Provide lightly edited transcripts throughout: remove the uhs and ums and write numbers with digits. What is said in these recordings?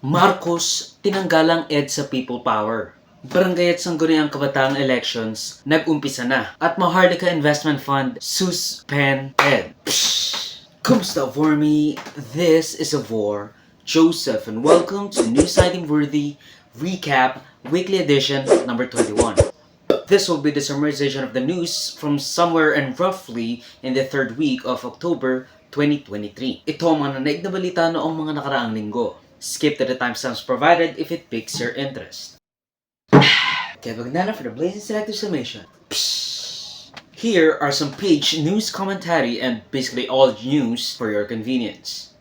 Marcos, tinanggalang EDSA People Power. Barangay at Sangguniang Kabataang Elections, nag-umpisa na. At Maharlika Investment Fund, suspended. Kumusta for me? This is a war. Joseph, and welcome to News Citing Worthy Recap Weekly Edition number 21. This will be the summarization of the news from somewhere and roughly in the third week of October 2023. Ito ang mga nanaig na balita noong mga nakaraang linggo. Skip to the timestamps provided if it piques your interest. Get Magnana for the blazing selective summation. Here are some page news commentary and basically all news for your convenience.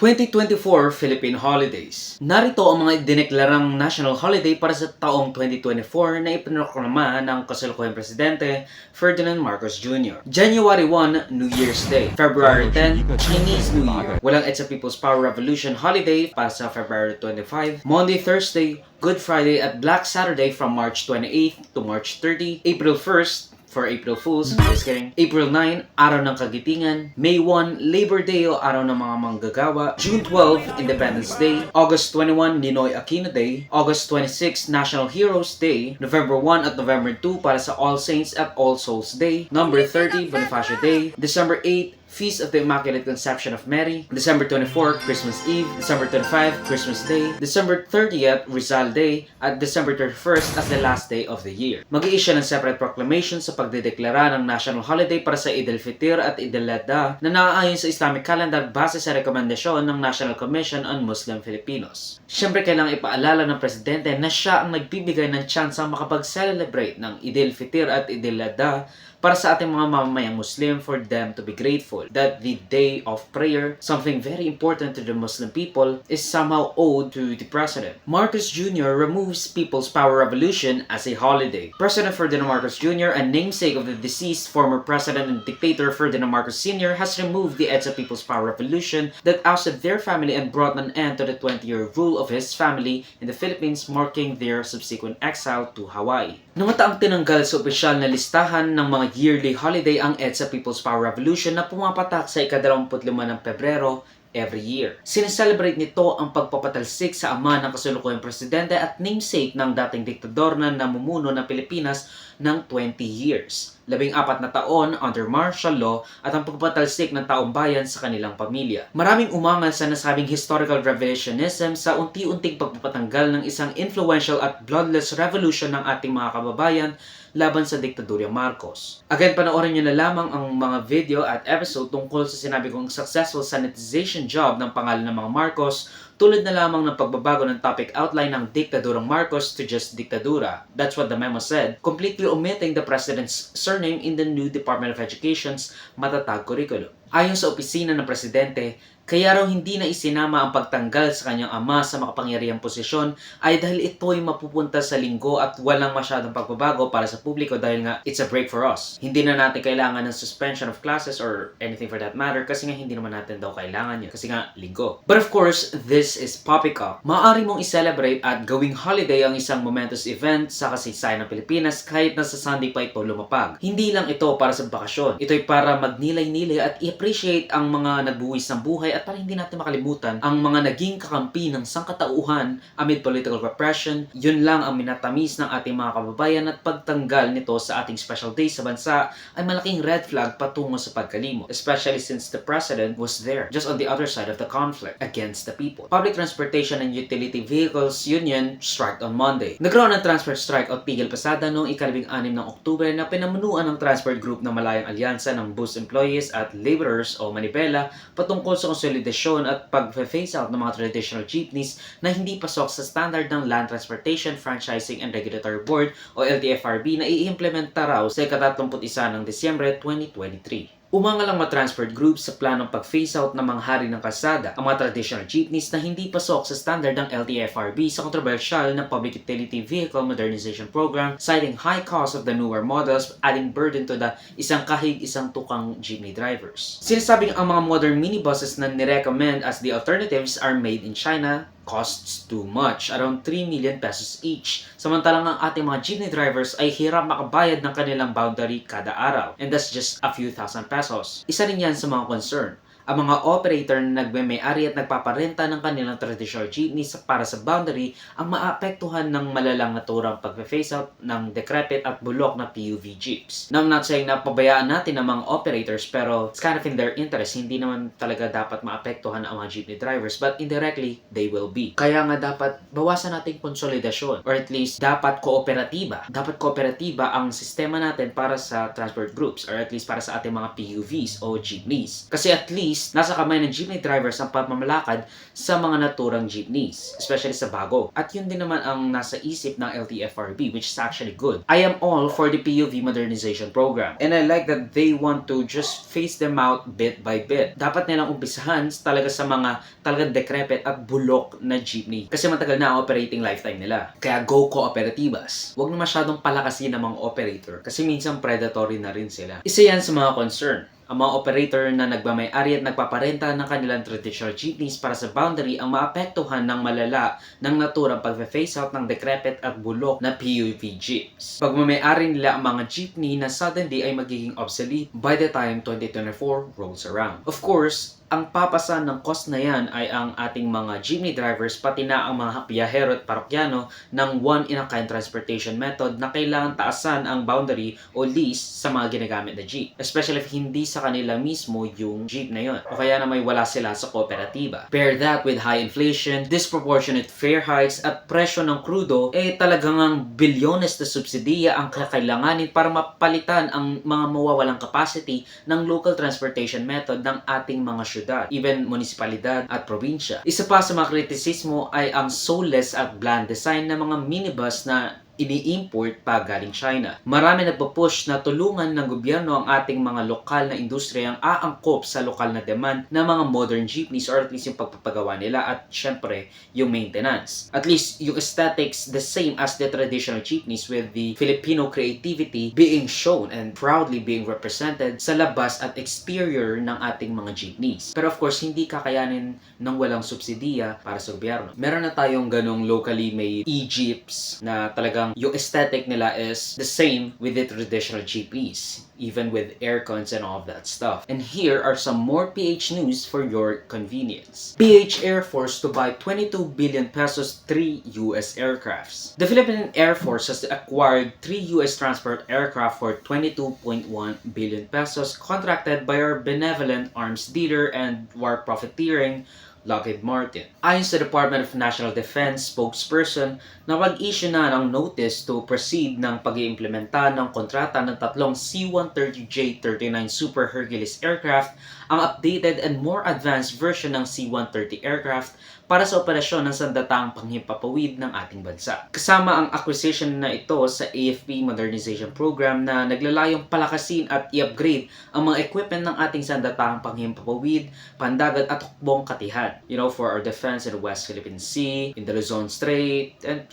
2024 Philippine Holidays. Narito ang mga dineklarang national holiday para sa taong 2024 na ipinoklama ng kasalukuyang presidente Ferdinand Marcos Jr. January 1, New Year's Day. February 10, Chinese New Year. Walang EDSA People's Power Revolution holiday para sa February 25. Monday, Thursday, Good Friday at Black Saturday from March 28 to March 30. April 1st, for April Fools, just kidding. April 9, Araw ng Kagitingan. May 1, Labor Day o Araw ng mga Manggagawa. June 12, Independence Day. August 21, Ninoy Aquino Day. August 26, National Heroes Day. November 1 at November 2 para sa All Saints at All Souls Day. Number 30, Bonifacio Day. December 8, Feast of the Immaculate Conception of Mary. December 24, Christmas Eve. December 25, Christmas Day. December 30th, Rizal Day. At December 31st as the last day of the year. Mag-i-issue ng separate proclamation sa pagdedeklara ng national holiday para sa Eid al-Fitr at Eid al-Adha na naaayon sa Islamic calendar base sa rekomendasyon ng National Commission on Muslim Filipinos. Siyempre, kailangang ipaalala ng presidente na siya ang nagbibigay ng tsansang makapag-celebrate ng Eid al-Fitr at Eid al-Adha para sa ating mga mamamayang Muslim, for them to be grateful that the day of prayer, something very important to the Muslim people, is somehow owed to the President. Marcos Jr. removes People's Power Revolution as a holiday. President Ferdinand Marcos Jr., a namesake of the deceased former President and dictator Ferdinand Marcos Sr., has removed the EDSA People's Power Revolution that ousted their family and brought an end to the 20-year rule of his family in the Philippines, marking their subsequent exile to Hawaii. Namataang tinanggal sa opisyal na listahan ng mga yearly holiday ang EDSA People's Power Revolution na pumapatak sa ika-25 ng Pebrero every year. Sineselebrate nito ang pagpapatalsik sa ama ng kasalukuyang presidente at namesake ng dating diktador na namumuno ng Pilipinas ng 20 years. 14 na taon under martial law at ang pagpapatalsik ng taong bayan sa kanilang pamilya. Maraming umangal sa nasabing historical revisionism sa unti-unting pagpapatanggal ng isang influential at bloodless revolution ng ating mga kababayan laban sa diktadoryang Marcos. Again, panoorin nyo na lamang ang mga video at episode tungkol sa sinabi kong successful sanitization job ng pangalan ng mga Marcos, tulad na lamang ng pagbabago ng topic outline ng diktadurang Marcos to just diktadura. That's what the memo said, completely omitting the president's surname in the new Department of Education's matatag curriculum. Ayon sa opisina ng presidente, kaya raw hindi na isinama ang pagtanggal sa kanyang ama sa makapangyarihang posisyon ay dahil ito'y mapupunta sa linggo at walang masyadong pagbabago para sa publiko dahil nga it's a break for us. Hindi na natin kailangan ng suspension of classes or anything for that matter kasi nga hindi naman natin daw kailangan yun kasi nga linggo. But of course, this is poppycock. Maaari mong i-celebrate at gawing holiday ang isang momentous event sa kasaysayan ng Pilipinas kahit na sa Sunday pa ito lumapag. Hindi lang ito para sa bakasyon. Ito'y para magnilay-nilay at i-appreciate ang mga nagbuwis ng buhay at para hindi natin makalimutan ang mga naging kakampi ng sangkatauhan amid political repression. Yun lang ang minatamis ng ating mga kababayan at pagtanggal nito sa ating special day sa bansa ay malaking red flag patungo sa pagkalimot, especially since the President was there, just on the other side of the conflict, against the people. Public Transportation and Utility Vehicles Union striked on Monday. Nagkaroon ng transport strike o tigil pasada noong ika-6 ng Oktubre na pinamunuan ng transport group ng Malayang Alyansa ng bus employees at laborers o Manibela patungkol sa konsolidasyon at pag-phase out ng mga traditional jeepneys na hindi pasok sa standard ng Land Transportation Franchising and Regulatory Board o LTFRB na i-implementa raw sa ika-31 ng Disyembre 2023. Umangal ang mga transport groups sa planong pag-phase out ng mga hari ng kalsada, ang mga traditional jeepneys na hindi pasok sa standard ng LTFRB sa kontrobersyal na Public Utility Vehicle Modernization Program, citing high cost of the newer models, adding burden to the isang kahig isang tukang jeepney drivers. Sinasabing ang mga modern minibuses na nirecommend as the alternatives are made in China, costs too much, around 3 million pesos each. Samantalang ang ating mga jeepney drivers ay hirap makabayad ng kanilang boundary kada araw, and that's just a few thousand pesos. Isa rin yan sa mga concern. Ang mga operator na nagme-may-ari at nagpaparenta ng kanilang traditional jeepneys para sa boundary ang maapektuhan ng malalang naturang pag-phase out ng decrepit at bulok na PUV jeeps. Now, I'm not saying na pabayaan natin ang mga operators, pero it's kind of in their interest. Hindi naman talaga dapat maapektuhan ang mga jeepney drivers, but indirectly, they will be. Kaya nga dapat bawasan natin konsolidasyon, or at least dapat kooperatiba. Dapat kooperatiba ang sistema natin para sa transport groups, or at least para sa ating mga PUVs o jeepneys. Kasi at least nasa kamay ng jeepney drivers ang pamamalakad sa mga naturang jeepneys, especially sa bago. At yun din naman ang nasa isip ng LTFRB, which is actually good. I am all for the PUV modernization program, and I like that they want to just phase them out bit by bit. Dapat nilang umpisahan talaga sa mga talagang decrepit at bulok na jeepney, kasi matagal na ang operating lifetime nila. Kaya go cooperativas. Huwag na masyadong palakasin ng mga operator, kasi minsan predatory na rin sila. Isa yan sa mga concern. Ang mga operator na nagmamay-ari at nagpaparenta ng kanilang traditional jeepneys para sa boundary ang maapektuhan ng malala ng naturang pag-phase out ng decrepit at bulok na PUV jeeps. Pagmamay-ari nila ang mga jeepney na suddenly ay magiging obsolete by the time 2024 rolls around. Of course, ang papasan ng cost na yan ay ang ating mga jeepney drivers, pati na ang mga biyahero at parokyano ng one-in-a-kind transportation method na kailangan taasan ang boundary o lease sa mga ginagamit na jeep. Especially if hindi sa kanila mismo yung jeep na yun, o kaya na may wala sila sa kooperatiba. Pair that with high inflation, disproportionate fare hikes at presyo ng krudo, talagang ang bilyones na subsidiya ang kakailanganin para mapalitan ang mga mawawalang capacity ng local transportation method ng ating mga syudad, even munisipalidad at probinsya. Isa pa sa mga kritisismo ay ang soulless at bland design ng mga minibus na ini-import pa galing China. Marami nagpo-push na tulungan ng gobyerno ang ating mga lokal na industriyang aangkop sa lokal na demand ng mga modern jeepneys, or at least yung pagpapagawa nila at syempre yung maintenance. At least yung aesthetics the same as the traditional jeepneys, with the Filipino creativity being shown and proudly being represented sa labas at exterior ng ating mga jeepneys. Pero of course, hindi kakayanin ng walang subsidiya para sa gobyerno. Meron na tayong ganong locally made e-jeeps na talagang yung aesthetic nila is the same with the traditional jeepneys, even with aircons and all of that stuff. And here are some more PH news for your convenience. PH Air Force to buy 22 billion pesos 3 US aircrafts. The Philippine Air Force has acquired 3 US transport aircraft for 22.1 billion pesos contracted by our benevolent arms dealer and war profiteering Lockheed Martin. Ayon sa Department of National Defense spokesperson, napag-issue na ng notice to proceed ng pag-iimplementa ng kontrata ng tatlong C-130J-39 Super Hercules aircraft, ang updated and more advanced version ng C-130 aircraft para sa operasyon ng sandatahang panghimpapawid ng ating bansa. Kasama ang acquisition na ito sa AFP Modernization Program na naglalayong palakasin at i-upgrade ang mga equipment ng ating sandatahang panghimpapawid, pandagat at hukbong katihan. For our defense in the West Philippine Sea, in the Luzon Strait, and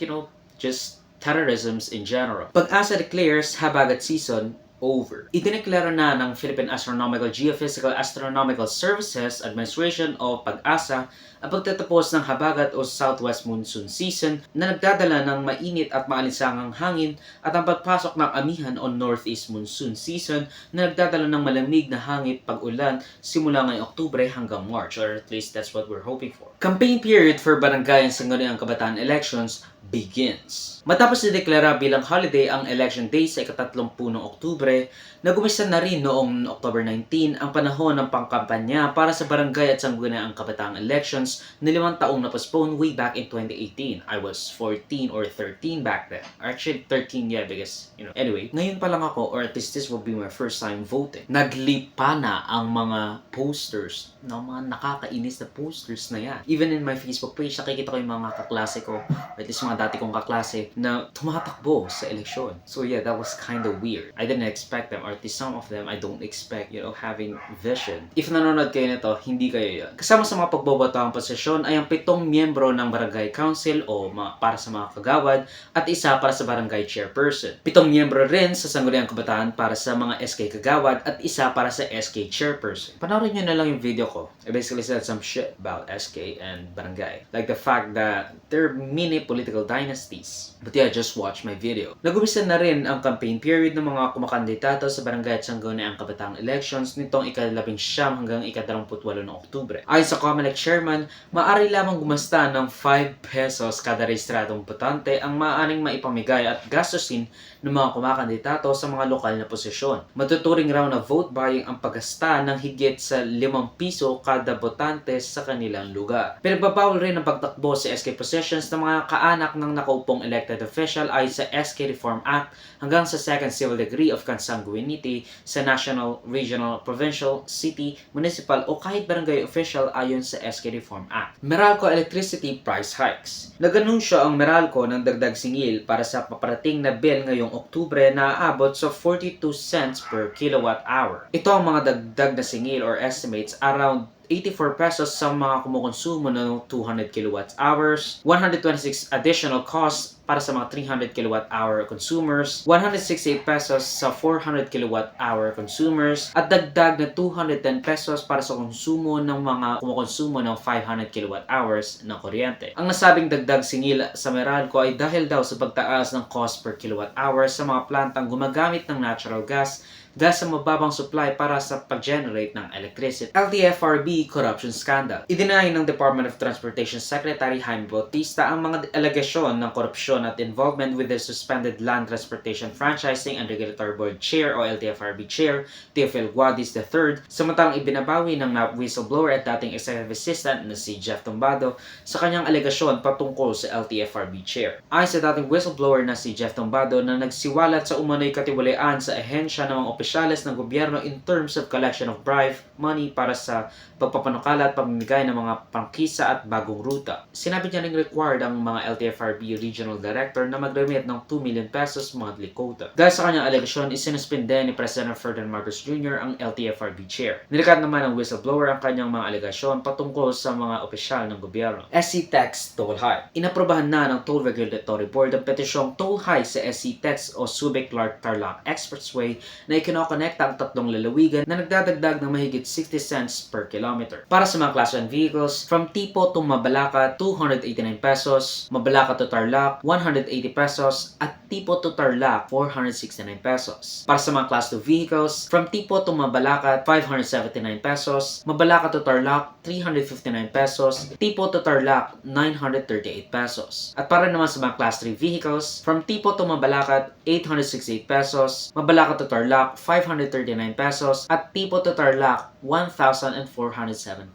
just terrorisms in general. Pag-asa declares habagat season over. Idineklara na ng Philippine Astronomical Geophysical Astronomical Services Administration o Pag-asa ang pagtatapos ng habagat o southwest monsoon season na nagdadala ng mainit at maalinsangang hangin, at ang pagpasok ng amihan o northeast monsoon season na nagdadala ng malamig na hangin pag-ulan simula ngayong Oktubre hanggang March, or at least that's what we're hoping for. Campaign period for Barangayan Sangguniang Kabataan elections begins. Matapos ideklara bilang holiday ang election day sa ika-30 ng Oktubre, nag-umisa na rin noong October 19 ang panahon ng pangkampanya para sa barangay at sangguniang kabataan elections na 5 taong na-postpone way back in 2018. I was 14 or 13 back then. Actually, 13 because, Anyway, ngayon pa lang ako, or at least this will be my first time voting. Naglipa na ang mga posters, mga nakakainis na posters na yan. Even in my Facebook page, nakikita ko yung mga kaklase ko, at least mga dati kong kaklase, na tumatakbo sa eleksyon. So yeah, that was kind of weird. I didn't expect them, or at least some of them I don't expect, having vision. If nanonood kayo nito, hindi kayo yan. Kasama sa mga pagbobotoang posisyon ay ang 7 miyembro ng barangay council o para sa mga kagawad, at isa para sa barangay chairperson. 7 miyembro rin sa sangguniang kabataan para sa mga SK kagawad at isa para sa SK chairperson. Panoorin nyo na lang yung video ko. I basically said some shit about SK and barangay. Like the fact that they're mini political dynasties. But yeah, just watch my video. Nag-umisa na rin ang campaign period ng mga kumakandidato sa barangay at sangguniang kabataang elections nitong ika-19 hanggang ika-28 ng Oktubre. Ayon sa COMELEC chairman, maaari lamang gumasta ng 5 pesos kada rehistradong botante ang maaaring maipamigay at gastusin ng mga kumakandidato sa mga lokal na posisyon. Matuturing raw na vote buying ang paggasta ng higit sa 5 piso kada botante sa kanilang lugar. Pinagbabawal rin ang pagtakbo sa SK possessions ng mga kaanak ng nakaupong elected official ayon sa SK Reform Act hanggang sa second civil degree of consanguinity sa national, regional, provincial, city, municipal o kahit barangay official ayon sa SK Reform Act. Meralco electricity price hikes. Nag-anunsyo ang Meralco ng dagdag singil para sa paparating na bill ngayong Oktubre na aabot sa 42 cents per kilowatt hour. Ito ang mga dagdag na singil or estimates around 84 pesos sa mga kumukonsumo ng 200 kilowatt hours, 126 additional costs para sa mga 300 kilowatt hour consumers, 168 pesos sa 400 kilowatt hour consumers, at dagdag na 210 pesos para sa konsumo ng mga kumukonsumo ng 500 kilowatt hours ng kuryente. Ang nasabing dagdag singil sa Meralco ay dahil daw sa pagtaas ng cost per kilowatt hour sa mga plantang gumagamit ng natural gas dahil sa mababang supply para sa pag-generate ng electricity. LTFRB corruption scandal. Idinay ng Department of Transportation Secretary Jaime Bautista ang mga alegasyon ng korupsyon at involvement with the suspended Land Transportation Franchising and Regulatory Board Chair o LTFRB Chair, Teofil Guadis III, samantalang ibinabawi ng whistleblower at dating executive assistant na si Jeff Tumbado sa kanyang alegasyon patungkol sa LTFRB Chair. Ayon sa dating whistleblower na si Jeff Tumbado na nagsiwalat sa umano'y katiwalaan sa ehensya ng mga opisyales ng gobyerno in terms of collection of bribe money para sa pagpapanukala at pamimigay ng mga prangkisa at bagong ruta. Sinabi niya ring required ang mga LTFRB Regional Director na mag-remit ng 2 million pesos monthly quota. Dahil sa kanyang alegasyon, isinuspinde ni President Ferdinand Marcos Jr. ang LTFRB Chair. Nilikat naman ng whistleblower ang kanyang mga alegasyon patungkol sa mga opisyal ng gobyerno. SC Tax Toll High. Inaprobahan na ng Toll Regulatory Board ang petisyong toll high sa SC Tax o Subic-Tarlac Expressway na ikinokonekta ang tatlong lalawigan na nagdadagdag ng mahigit 60 cents per kilometer. Para sa mga Class 1 vehicles, from Tipo to Mabalaca, 289 pesos, Mabalaca to Tarlac, 180 pesos, at Tipo to Tarlac, 469 pesos. Para sa mga Class 2 vehicles, from Tipo to Mabalaca, 579 pesos, Mabalaca to Tarlac, 359 pesos, Tipo to Tarlac, 938 pesos. At para naman sa mga Class 3 vehicles, from Tipo to Mabalacat, 868 pesos, Mabalaca to Tarlac, 539 pesos, at Tipo to Tarlac, 1,407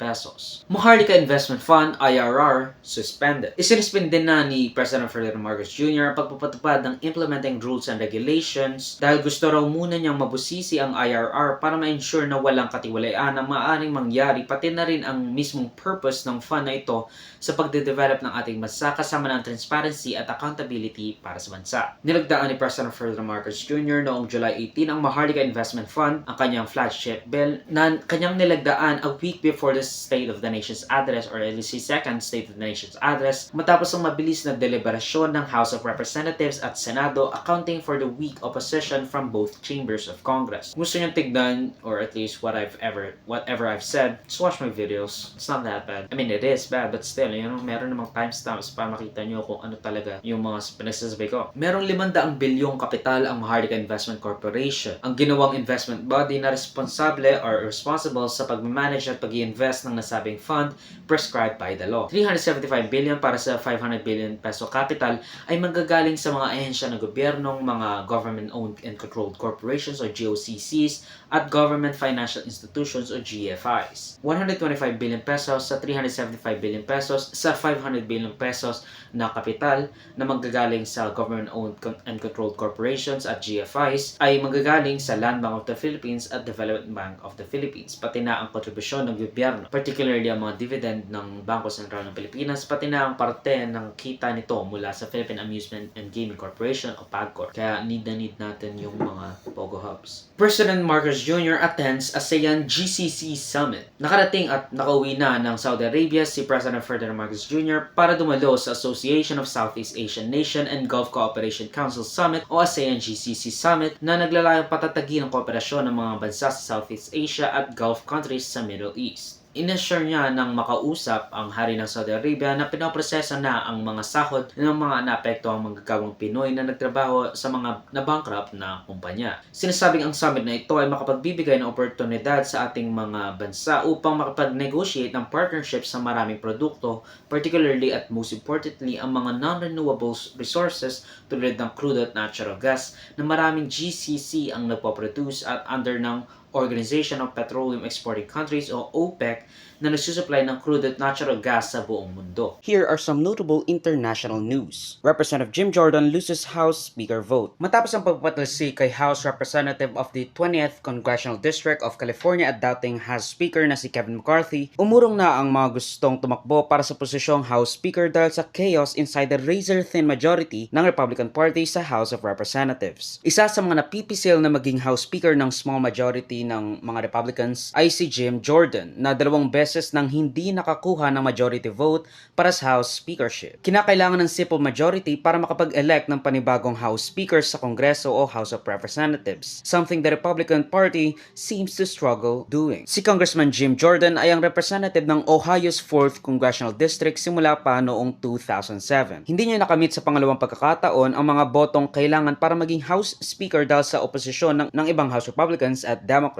pesos. Maharlika Investment Fund, IRR, suspended. Isinuspende na ni President Ferdinand Marcos Jr. ang pagpapatupad ng implementing rules and regulations dahil gusto raw muna niyang mabusisi ang IRR para ma-ensure na walang katiwalaan na maaaring mangyari pati na rin ang mismong purpose ng fund na ito sa pagde-develop ng ating bansa kasama ng transparency at accountability para sa bansa. Nilagdaan ni President Ferdinand Marcos Jr. noong July 18 ang Maharlika Investment Fund, ang kanyang flagship bill na kanyang nilagdaan a week before the State of the Nation's Address or LEC Second State of the Nation's Address matapos ang mabilis na deliberasyon ng House of Representatives at Senado accounting for the weak opposition from both chambers of Congress. Gusto niyong tignan, or at least whatever I've said, just watch my videos. It's not that bad. I mean, it is bad, but still, meron namang timestamps para makita niyo kung ano talaga yung mga pinagsasabi ko. Merong 500 bilyong kapital ang Maharlika Investment Corporation, ang ginawang investment body na responsable sa pag-manage at pag-i-invest ng nasabing fund prescribed by the law. 375 billion para sa 500 billion peso capital ay manggagaling sa mga ahensya ng gobyernong mga government-owned and controlled corporations o GOCCs at government financial institutions o GFIs. 125 billion pesos sa 375 billion pesos sa 500 billion pesos na kapital na manggagaling sa government-owned and controlled corporations at GFIs ay manggagaling sa Land Bank of the Philippines at Development Bank of the Philippines, pati na ang kontribusyon ng gobyerno, particularly ang mga dividend ng Bangko Sentral ng Pilipinas, pati na ang parte ng kita nito mula sa Philippine Amusement and Gaming Corporation o PAGCOR. Kaya need natin yung mga Pogo Hubs. President Marcos Jr. attends ASEAN GCC Summit. Nakarating at nakauwi na ng Saudi Arabia si President Ferdinand Marcos Jr. para dumalo sa Association of Southeast Asian Nation and Gulf Cooperation Council Summit o ASEAN GCC Summit na naglalayong patatagin ang kooperasyon ng mga bansa sa Southeast Asia at Gulf countries sa Middle East. Inassure niya ng makausap ang hari ng Saudi Arabia na pinoproseso na ang mga sahod ng mga naapektuhang manggagawang Pinoy na nagtrabaho sa mga nabankrupt na kumpanya. Sinasabing ang summit na ito ay makapagbibigay ng oportunidad sa ating mga bansa upang makapag-negotiate ng partnership sa maraming produkto, particularly at most importantly ang mga non-renewable resources tulad ng crude at natural gas na maraming GCC ang nagpo-produce at under ng Organization of Petroleum Exporting Countries o OPEC na nagsusupply ng crude at natural gas sa buong mundo. Here are some notable international news. Representative Jim Jordan loses House Speaker vote. Matapos ang pagpapatalsik kay House Representative of the 20th Congressional District of California at dating House Speaker na si Kevin McCarthy, umurong na ang mga gustong tumakbo para sa posisyong House Speaker dahil sa chaos inside the razor-thin majority ng Republican Party sa House of Representatives. Isa sa mga napipisil na maging House Speaker ng small majority ng mga Republicans ay si Jim Jordan na 2 beses nang hindi nakakuha ng majority vote para sa House Speakership. Kinakailangan ng simple majority para makapag-elect ng panibagong House Speaker sa Kongreso o House of Representatives, something the Republican Party seems to struggle doing. Si Congressman Jim Jordan ay ang representative ng Ohio's 4th Congressional District simula pa noong 2007. Hindi niya nakamit sa pangalawang pagkakataon ang mga botong kailangan para maging House Speaker dahil sa oposisyon ng ibang House Republicans at Democrats.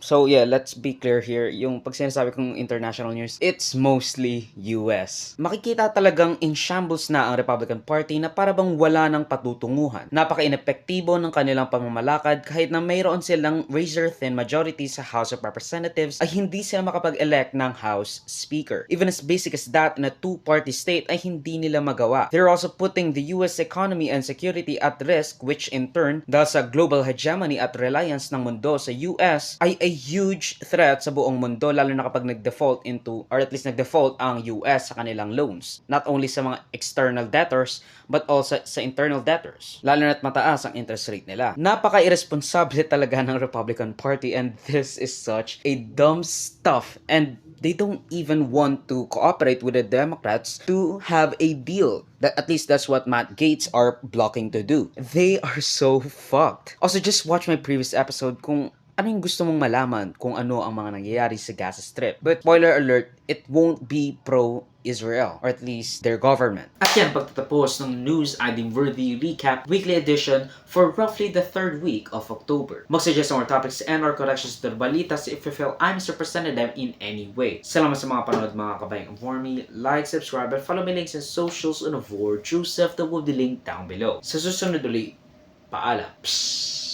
So yeah, let's be clear here, yung pag sinasabi kong international news, it's mostly US. Makikita talagang in shambles na ang Republican Party na parabang wala ng patutunguhan. Napaka-inepektibo ng kanilang pamamalakad kahit na mayroon silang razor-thin majority sa House of Representatives ay hindi sila makapag-elect ng House Speaker. Even as basic as that in a two-party state ay hindi nila magawa. They're also putting the US economy and security at risk, which in turn, dahil sa global hegemony at reliance ng mundo sa US ay a huge threat sa buong mundo, lalo na kapag nag-default into, or at least nag-default ang US sa kanilang loans. Not only sa mga external debtors, but also sa internal debtors. Lalo na't mataas ang interest rate nila. Napaka-irresponsable talaga ng Republican Party, and this is such a dumb stuff. And they don't even want to cooperate with the Democrats to have a deal. At least that's what Matt Gaetz are blocking to do. They are so fucked. Also, just watch my previous episode kung ano yung gusto mong malaman kung ano ang mga nangyayari sa Gaza Strip. But spoiler alert, it won't be pro-Israel, or at least their government. At yan, pagtatapos ng News Adding Worthy Recap Weekly Edition for roughly the 3rd week of October. Mag-suggest more topics and or corrections to the balitas if you feel I misrepresented them in any way. Salamat sa mga panood mga kabayang. For me, like, subscribe, and follow my links and socials on avoid Joseph that will be linked down below. Sa susunod ulit, paalam. Psst!